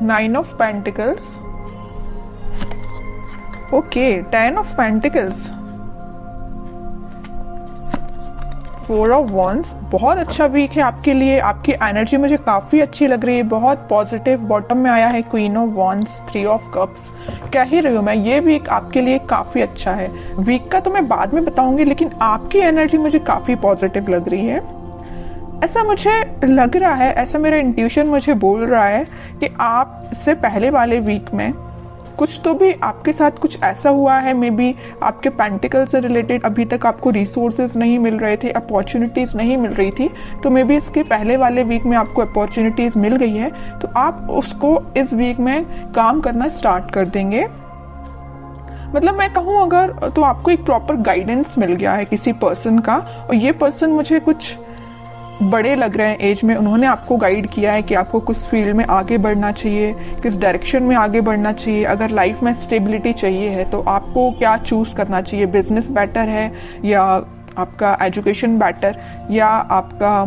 9 of pentacles, okay 10 of pentacles, 4 of wands. बहुत अच्छा week है आपके लिए, आपकी एनर्जी मुझे काफी अच्छी लग रही है, बहुत पॉजिटिव। बॉटम में आया है queen of wands, 3 of cups. कह ही रही हूँ मैं, ये वीक आपके लिए काफी अच्छा है। वीक का तो मैं बाद में बताऊंगी, लेकिन आपकी एनर्जी मुझे काफी पॉजिटिव लग रही है। ऐसा मुझे लग रहा है, ऐसा मेरा इंट्यूशन मुझे बोल रहा है कि आप इससे पहले वाले वीक में कुछ तो भी आपके साथ कुछ ऐसा हुआ है, मे बी आपके पेंटिकल से रिलेटेड अभी तक आपको रिसोर्सेज नहीं मिल रहे थे, अपॉर्चुनिटीज नहीं मिल रही थी, तो मे बी इसके पहले वाले वीक में आपको अपॉर्चुनिटीज मिल गई है, तो आप उसको इस वीक में काम करना स्टार्ट कर देंगे। मतलब मैं कहूँ अगर, तो आपको एक प्रॉपर गाइडेंस मिल गया है किसी पर्सन का, और ये पर्सन मुझे कुछ बड़े लग रहे हैं एज में। उन्होंने आपको गाइड किया है कि आपको किस फील्ड में आगे बढ़ना चाहिए, किस डायरेक्शन में आगे बढ़ना चाहिए। अगर लाइफ में स्टेबिलिटी चाहिए है तो आपको क्या चूज करना चाहिए, बिजनेस बेटर है या आपका एजुकेशन बेटर या आपका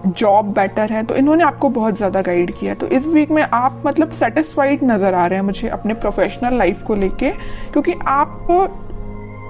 जॉब बेटर है। तो इन्होंने आपको बहुत ज्यादा गाइड किया है। तो इस वीक में आप मतलब सेटिस्फाइड नजर आ रहे हैं मुझे अपने प्रोफेशनल लाइफ को लेके, क्योंकि आप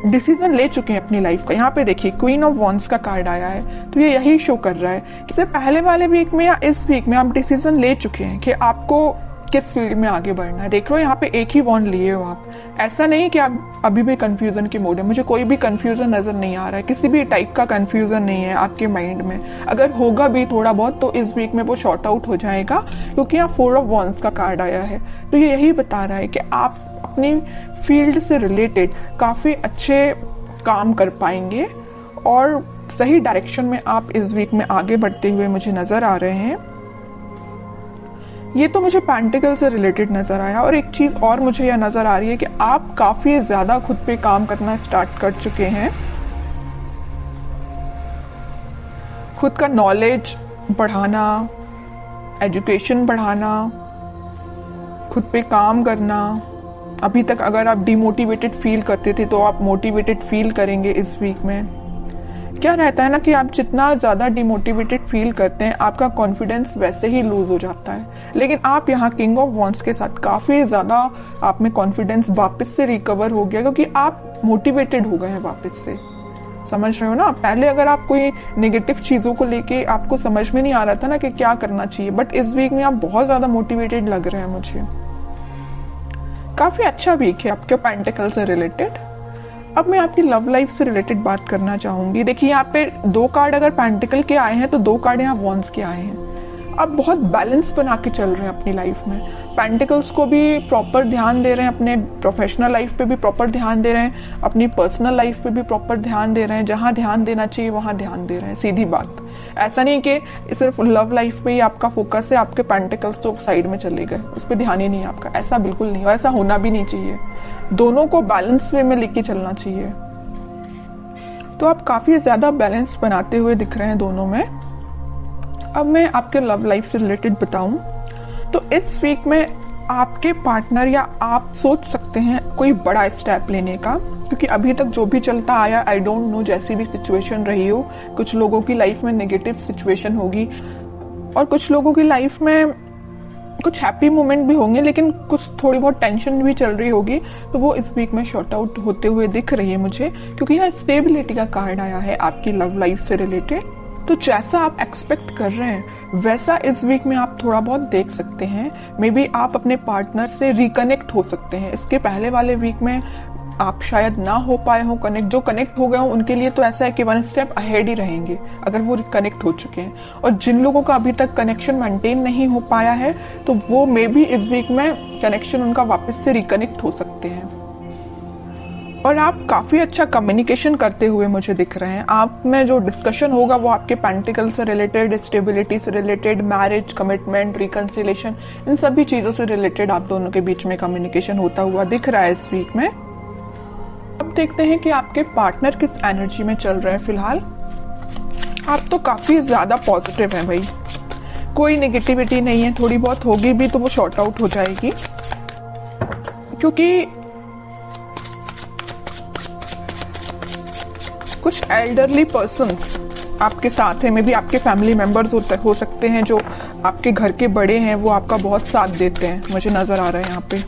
डिसीजन ले चुके हैं अपनी लाइफ का। यहाँ पे देखिए क्वीन ऑफ वॉन्ड्स का कार्ड आया है, तो ये यही शो कर रहा है। इससे पहले वाले वीक में या इस वीक में आप डिसीजन ले चुके हैं कि आपको किस फील्ड में आगे बढ़ना है। देख लो यहाँ पे एक ही वॉन्ड लिए हो आप। ऐसा नहीं कि आप अभी भी कंफ्यूजन के मोड है। मुझे कोई भी कंफ्यूजन नजर नहीं आ रहा है, किसी भी टाइप का कंफ्यूजन नहीं है आपके माइंड में। अगर होगा भी थोड़ा बहुत तो इस वीक में वो शॉर्ट आउट हो जाएगा, क्योंकि यहाँ 4 ऑफ वॉन्ड्स का कार्ड आया है। तो ये यही बता रहा है कि आप अपनी फील्ड से रिलेटेड काफी अच्छे काम कर पाएंगे और सही डायरेक्शन में आप इस वीक में आगे बढ़ते हुए मुझे नजर आ रहे हैं। ये तो मुझे पेंटिकल से रिलेटेड नजर आया। और एक चीज और मुझे यह नजर आ रही है कि आप काफी ज्यादा खुद पे काम करना स्टार्ट कर चुके हैं। खुद का नॉलेज बढ़ाना, एजुकेशन बढ़ाना, खुद पे काम करना। अभी तक अगर आप डिमोटिवेटेड फील करते थे तो आप मोटिवेटेड फील करेंगे इस वीक में। क्या रहता है ना कि आप जितना ज्यादा डिमोटिवेटेड फील करते हैं आपका कॉन्फिडेंस वैसे ही लूज हो जाता है। लेकिन आप यहाँ किंग ऑफ वॉन्ड्स के साथ काफी ज्यादा आप में कॉन्फिडेंस वापस से रिकवर हो गया, क्योंकि आप मोटिवेटेड हो गए हैं वापस से। समझ रहे हो ना? पहले अगर आप कोई नेगेटिव चीजों को लेके आपको समझ में नहीं आ रहा था ना कि क्या करना चाहिए, बट इस वीक में आप बहुत ज्यादा मोटिवेटेड लग रहे हैं मुझे। काफी अच्छा वीक है आपके पेंटिकल से रिलेटेड। अब मैं आपकी लव लाइफ से रिलेटेड बात करना चाहूंगी। देखिए यहाँ पे 2 कार्ड अगर पेंटिकल के आए हैं तो 2 कार्ड यहाँ वॉन्ड्स के आए हैं। आप बहुत बैलेंस बना के चल रहे हैं अपनी लाइफ में। पेंटिकल्स को भी प्रॉपर ध्यान दे रहे हैं, अपने प्रोफेशनल लाइफ पे भी प्रॉपर ध्यान दे रहे हैं, अपनी पर्सनल लाइफ पे भी प्रॉपर ध्यान दे रहे हैं। जहां ध्यान देना चाहिए वहां ध्यान दे रहे हैं। सीधी बात, ऐसा नहीं कि सिर्फ लव लाइफ पे ही आपका फोकस है, आपके पेंटिकल्स तो साइड में चले गए, उस पर ध्यान ही नहीं है आपका। ऐसा बिल्कुल नहीं, और ऐसा होना भी नहीं चाहिए। दोनों को बैलेंस वे में लेके चलना चाहिए। तो आप काफी ज्यादा बैलेंस बनाते हुए दिख रहे हैं दोनों में। अब मैं आपके लव लाइफ से रिलेटेड बताऊं तो इस वीक में आपके पार्टनर या आप सोच सकते हैं कोई बड़ा स्टेप लेने का, क्योंकि अभी तक जो भी चलता आया, आई डोंट नो, जैसी भी सिचुएशन रही हो, कुछ लोगों की लाइफ में नेगेटिव सिचुएशन होगी और कुछ लोगों की लाइफ में कुछ हैप्पी मोमेंट भी होंगे, लेकिन कुछ थोड़ी बहुत टेंशन भी चल रही होगी। तो वो इस वीक में शॉर्ट आउट होते हुए दिख रही है मुझे, क्योंकि यहाँ स्टेबिलिटी का कार्ड आया है आपकी लव लाइफ से रिलेटेड। तो जैसा आप एक्सपेक्ट कर रहे हैं वैसा इस वीक में आप थोड़ा बहुत देख सकते हैं। मे बी आप अपने पार्टनर से रिकनेक्ट हो सकते हैं। इसके पहले वाले वीक में आप शायद ना हो पाए हो कनेक्ट। जो कनेक्ट हो गए हो उनके लिए तो ऐसा है कि 1 स्टेप अहेड ही रहेंगे अगर वो कनेक्ट हो चुके हैं। और जिन लोगों का अभी तक कनेक्शन मेंटेन नहीं हो पाया है तो वो मे बी इस वीक में कनेक्शन उनका वापस से रिकनेक्ट हो सकते हैं। और आप काफी अच्छा कम्युनिकेशन करते हुए मुझे दिख रहे हैं। आप में जो डिस्कशन होगा वो आपके पेंटिकल से रिलेटेड, स्टेबिलिटी से रिलेटेड, मैरिज, कमिटमेंट, रिकंसिलेशन, इन सभी चीजों से रिलेटेड आप दोनों के बीच में कम्युनिकेशन होता हुआ दिख रहा है इस वीक में। अब देखते हैं कि आपके पार्टनर किस एनर्जी में चल रहे हैं फिलहाल। आप तो काफी ज्यादा पॉजिटिव हैं भाई, कोई नेगेटिविटी नहीं है। थोड़ी बहुत होगी भी तो वो शॉर्ट आउट हो जाएगी, क्योंकि कुछ एल्डरली पर्सन्स आपके साथ हैं। मे बी आपके फैमिली मेंबर्स हो सकते हैं जो आपके घर के बड़े हैं वो आपका बहुत साथ देते हैं, मुझे नजर आ रहा है यहाँ पे।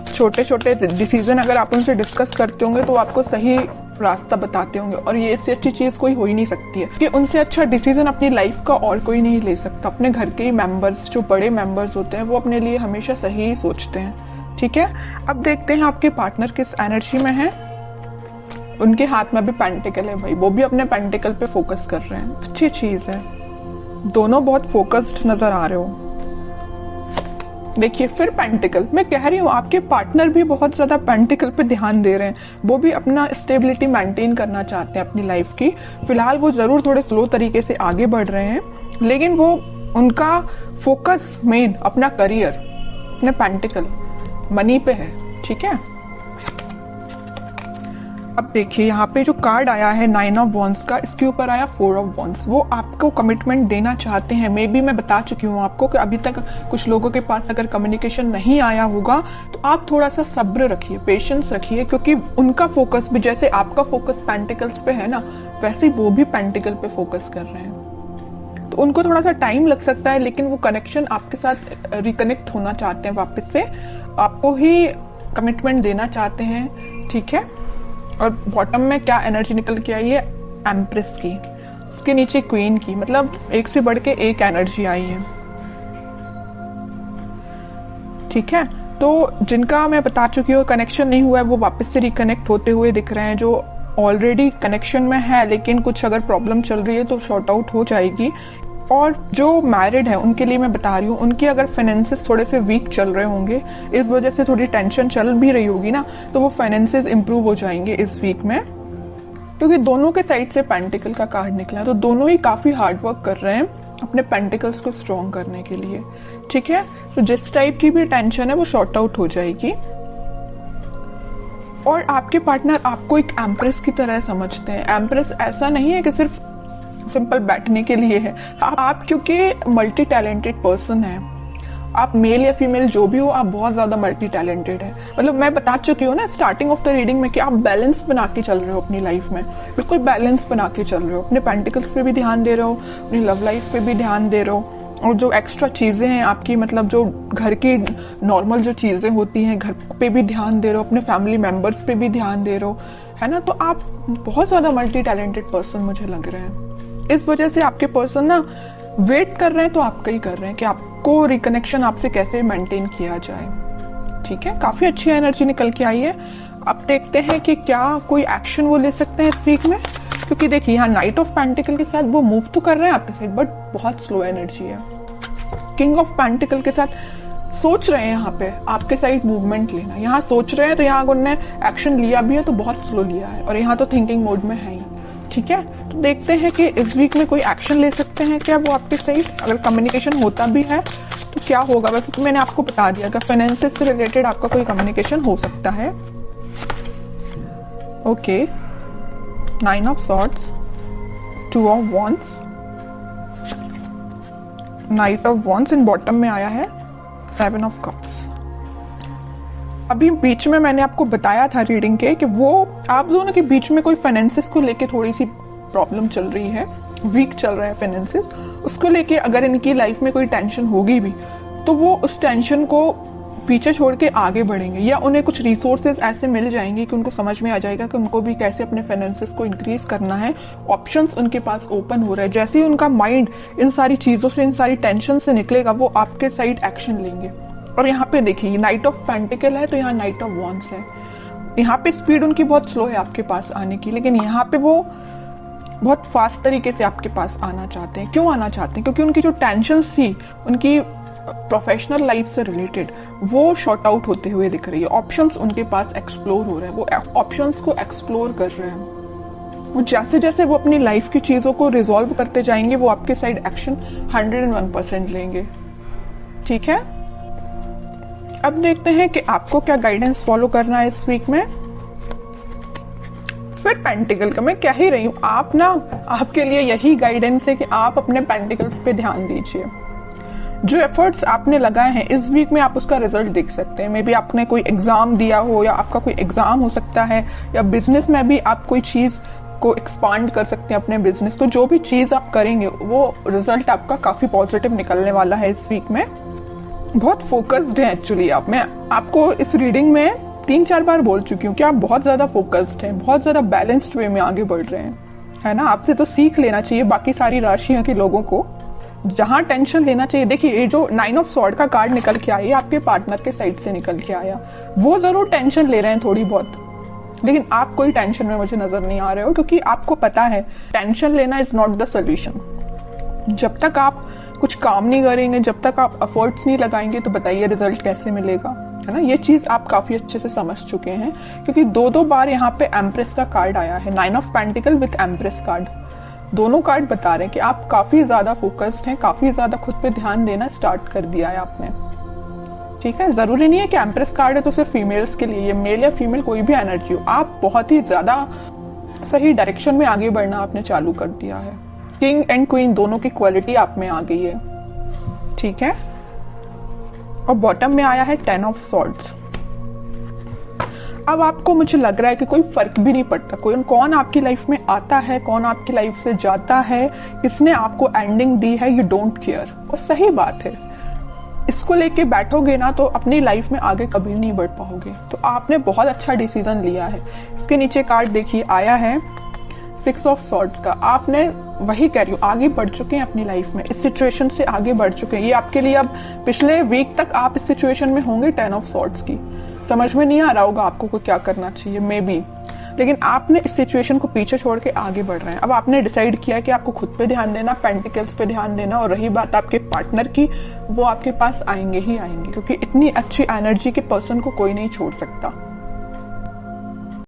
छोटे छोटे डिसीजन अगर आप उनसे डिस्कस करते होंगे तो आपको सही रास्ता बताते होंगे, और ये इससे अच्छी चीज कोई हो ही नहीं सकती है कि उनसे अच्छा डिसीजन अपनी लाइफ का और कोई नहीं ले सकता। अपने घर के ही मेंबर्स, जो बड़े मेंबर्स होते हैं, वो अपने लिए हमेशा सही ही सोचते हैं। ठीक है, अब देखते हैं आपके पार्टनर किस एनर्जी में है। उनके हाथ में अभी पेंटिकल है भाई, वो भी अपने पेंटिकल पे फोकस कर रहे हैं, अच्छी चीज है। दोनों बहुत फोकस्ड नजर आ रहे हो। देखिए फिर पेंटिकल, मैं कह रही हूँ आपके पार्टनर भी बहुत ज्यादा पेंटिकल पे ध्यान दे रहे हैं। वो भी अपना स्टेबिलिटी मेंटेन करना चाहते हैं अपनी लाइफ की। फिलहाल वो जरूर थोड़े स्लो तरीके से आगे बढ़ रहे हैं, लेकिन वो उनका फोकस मेन अपना करियर, अपने पेंटिकल मनी पे है। ठीक है, अब देखिए यहाँ पे जो कार्ड आया है 9 ऑफ वॉन्ड्स का, इसके ऊपर आया 4 ऑफ वॉन्ड्स। वो आपको कमिटमेंट देना चाहते हैं। मे बी मैं बता चुकी हूँ आपको कि अभी तक कुछ लोगों के पास अगर कम्युनिकेशन नहीं आया होगा तो आप थोड़ा सा सब्र रखिए, पेशेंस रखिए, क्योंकि उनका फोकस भी जैसे आपका फोकस पेंटिकल्स पे है ना, वैसे वो भी पेंटिकल पे फोकस कर रहे हैं। तो उनको थोड़ा सा टाइम लग सकता है, लेकिन वो कनेक्शन आपके साथ रिकनेक्ट होना चाहते हैं वापस से, आपको ही कमिटमेंट देना चाहते हैं। ठीक है, और बॉटम में क्या एनर्जी निकल के आई है, एम्प्रेस की, उसके नीचे क्वीन की, मतलब एक से बढ़ के एक एनर्जी आई है। ठीक है, तो जिनका मैं बता चुकी हूँ कनेक्शन नहीं हुआ है, वो वापस से रिकनेक्ट होते हुए दिख रहे हैं। जो ऑलरेडी कनेक्शन में है लेकिन कुछ अगर प्रॉब्लम चल रही है तो शॉर्ट आउट हो जाएगी। और जो मैरिड है उनके लिए मैं बता रही हूँ, उनके अगर फाइनेंसेस थोड़े से वीक चल रहे होंगे, इस वजह से थोड़ी टेंशन चल भी रही होगी ना, तो वो फाइनेंसेस इंप्रूव हो जाएंगे इस वीक में, क्योंकि दोनों के साइड से पेंटिकल का कार्ड निकला है। तो दोनों ही काफी हार्ड वर्क कर रहे हैं अपने पेंटिकल्स को स्ट्रॉन्ग करने के लिए। ठीक है, तो जिस टाइप की भी टेंशन है वो शॉर्ट आउट हो जाएगी। और आपके पार्टनर आपको एक एम्प्रेस की तरह समझते हैं। एम्प्रेस ऐसा नहीं है कि सिर्फ सिंपल बैठने के लिए है। आप क्योंकि मल्टी टैलेंटेड पर्सन है, आप मेल या फीमेल जो भी हो, आप बहुत ज्यादा मल्टी टैलेंटेड है। मतलब मैं बता चुकी हूँ ना स्टार्टिंग ऑफ द रीडिंग में कि आप बैलेंस बना के चल रहे हो अपनी लाइफ में, बिल्कुल बैलेंस बना के चल रहे हो। अपने पेंटिकल्स पे भी ध्यान दे रहे हो, अपनी लव लाइफ पे भी ध्यान दे रहे हो, और जो एक्स्ट्रा चीजें हैं आपकी, मतलब जो घर की नॉर्मल जो चीजें होती हैं, घर पे भी ध्यान दे रहे हो, अपने फैमिली मेंबर्स पे भी ध्यान दे रहे हो, है ना। तो आप बहुत ज्यादा मल्टी टैलेंटेड पर्सन मुझे लग रहे हैं। इस वजह से आपके पर्सन ना वेट कर रहे हैं, तो आपका ही कर रहे हैं कि आपको रिकनेक्शन आपसे कैसे मेंटेन किया जाए। ठीक है, काफी अच्छी एनर्जी निकल के आई है। अब देखते हैं कि क्या कोई एक्शन वो ले सकते हैं इस वीक में, क्योंकि देखिए यहाँ नाइट ऑफ पेंटिकल के साथ वो मूव तो कर रहे हैं आपके साइड, बट बहुत स्लो एनर्जी है। किंग ऑफ पेंटिकल के साथ सोच रहे हैं यहाँ पे आपके साइड मूवमेंट लेना, यहाँ सोच रहे हैं, तो यहाँ उन्होंने एक्शन लिया भी है तो बहुत स्लो लिया है, और यहाँ तो थिंकिंग मोड में है ही। ठीक है, तो देखते हैं कि इस वीक में कोई एक्शन ले सकते हैं क्या वो आपके साइड। अगर कम्युनिकेशन होता भी है तो क्या होगा। वैसे तो मैंने आपको बता दिया कि फाइनेंसेस से रिलेटेड आपका कोई कम्युनिकेशन हो सकता है। Okay, 9 of swords, 2 of wands, night of wands, in bottom में आया है 7 ऑफ कप्स। अभी बीच में मैंने आपको बताया था रीडिंग के कि वो आप दोनों के बीच में कोई फाइनेंसेस को लेके थोड़ी सी प्रॉब्लम चल रही है, वीक चल रहा है फाइनेंसेस। उसको लेके अगर इनकी लाइफ में कोई टेंशन होगी भी तो वो उस टेंशन को पीछे छोड़ के आगे बढ़ेंगे, या उन्हें कुछ रिसोर्सेज ऐसे मिल जाएंगे कि उनको समझ में आ जाएगा कि उनको भी कैसे अपने फाइनेंसेस को इंक्रीज करना है। ऑप्शंस उनके पास ओपन हो रहे हैं। जैसे ही उनका माइंड इन सारी चीजों से, इन सारी टेंशन से निकलेगा, वो आपके साइड एक्शन लेंगे। और यहाँ पे देखिए नाइट ऑफ पेंटिकल है तो यहाँ नाइट ऑफ वॉन्ड्स है। यहाँ पे स्पीड उनकी बहुत स्लो है आपके पास आने की, लेकिन यहाँ पे वो बहुत फास्ट तरीके से आपके पास आना चाहते हैं। क्यों आना चाहते हैं? क्योंकि उनकी जो टेंशन थी उनकी प्रोफेशनल लाइफ से रिलेटेड, वो शॉर्ट आउट होते हुए दिख रही है। ऑप्शंस उनके पास एक्सप्लोर हो रहे हैं, वो ऑप्शंस को एक्सप्लोर कर रहे हैं। वो जैसे जैसे वो अपनी लाइफ की चीजों को रिजॉल्व करते जाएंगे, वो आपके साइड एक्शन 101% लेंगे। ठीक है, अब देखते हैं कि आपको क्या गाइडेंस फॉलो करना है इस वीक में। फिर पेंटिकल का मैं कह ही रही हूं, आप ना, आपके लिए यही गाइडेंस है कि आप अपने पेंटिकल्स पे ध्यान दीजिए। जो एफर्ट्स आपने लगाए हैं इस वीक में आप उसका रिजल्ट देख सकते हैं। मे बी आपने कोई एग्जाम दिया हो, या आपका कोई एग्जाम हो सकता है, या बिजनेस में भी आप कोई चीज आपको एक्सपांड कर सकते हैं अपने बिजनेस को। जो भी चीज आप करेंगे वो रिजल्ट आपका काफी पॉजिटिव निकलने वाला है इस वीक में। बहुत फोकस्ड है एक्चुअली आप। मैं आपको इस रीडिंग में 3-4 बार बोल चुकी हूँ कि आप बहुत ज्यादा फोकस्ड हैं, बहुत ज्यादा बैलेंस्ड वे में आगे बढ़ रहे हैं, है ना। आपसे तो सीख लेना चाहिए बाकी सारी राशियों के लोगों को। जहां टेंशन लेना चाहिए, देखिए ये जो 9 ऑफ स्वॉर्ड का कार्ड निकल के आया, आपके पार्टनर के साइड से निकल के आया, वो जरूर टेंशन ले रहे हैं थोड़ी बहुत, लेकिन आप कोई टेंशन में मुझे नजर नहीं आ रहे हो, क्योंकि आपको पता है टेंशन लेना इज नॉट द सोल्यूशन। जब तक आप कुछ काम नहीं करेंगे, जब तक आप एफर्ट्स नहीं लगाएंगे, तो बताइए रिजल्ट कैसे मिलेगा, है ना। ये चीज आप काफी अच्छे से समझ चुके हैं, क्योंकि 2-2 बार यहाँ पे एम्प्रेस का कार्ड आया है, 9 of pentacle with empress card. दोनों कार्ड बता रहे हैं कि आप काफी ज्यादा फोकस्ड हैं, काफी ज्यादा खुद पे ध्यान देना स्टार्ट कर दिया है आपने। ठीक है, जरूरी नहीं है कि एम्प्रेस कार्ड है तो सिर्फ फीमेल्स के लिए, ये मेल या फीमेल कोई भी एनर्जी हो, आप बहुत ही ज्यादा सही डायरेक्शन में आगे बढ़ना आपने चालू कर दिया है। किंग एंड क्वीन दोनों की क्वालिटी आप में आ गई है, ठीक है। और बॉटम में आया है 10 ऑफ सॉर्ड्स। अब आपको, मुझे लग रहा है कि कोई फर्क भी नहीं पड़ता कौन आपकी लाइफ में आता है, कौन आपकी लाइफ से जाता है, किसने आपको एंडिंग दी है, यू डोंट केयर। और सही बात है, इसको लेके बैठोगे ना तो अपनी लाइफ में आगे कभी नहीं बढ़ पाओगे। तो आपने बहुत अच्छा डिसीजन लिया है। इसके नीचे कार्ड देखिए आया है 6 ऑफ सॉर्ड्स का। आपने, वही कह रही हूँ, आगे बढ़ चुके हैं अपनी लाइफ में, इस सिचुएशन से आगे बढ़ चुके हैं। ये आपके लिए, अब पिछले वीक तक आप इस सिचुएशन में होंगे 10 ऑफ सॉर्ड्स की, समझ में नहीं आ रहा होगा आपको को क्या करना चाहिए मे बी, लेकिन आपने इस सिचुएशन को पीछे छोड़ के आगे बढ़ रहे हैं। अब आपने डिसाइड किया कि आपको खुद पे ध्यान देना, पेंटिकल्स पे ध्यान देना, और रही बात आपके पार्टनर की, वो आपके पास आएंगे ही आएंगे, क्योंकि इतनी अच्छी एनर्जी के पर्सन को कोई नहीं छोड़ सकता।